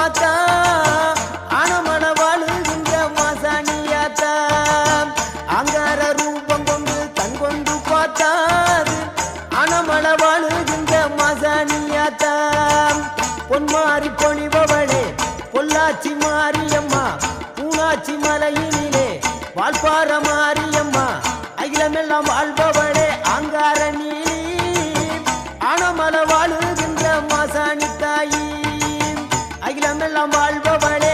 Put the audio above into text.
பார்த்தா ஆனமன வாழுகின்ற மாசாணியாத்தா அங்கார ரூபம் கொண்டு கண் கொண்டு பார்த்தாது ஆனமன வாழுகின்ற மாசாணியாத்தா பொன்மாறி பொழிபவளே பொள்ளாச்சி மாரியம்மா பூனாச்சி மலையினிலே வால்பார மாரியம்மா அகிலமெல்லாம் வாழ்பவளே அங்கார நீலி ஆனமல வாழுகின்ற மாசாணி தாயி அகிலமெல்லாம் வாழ்பவளே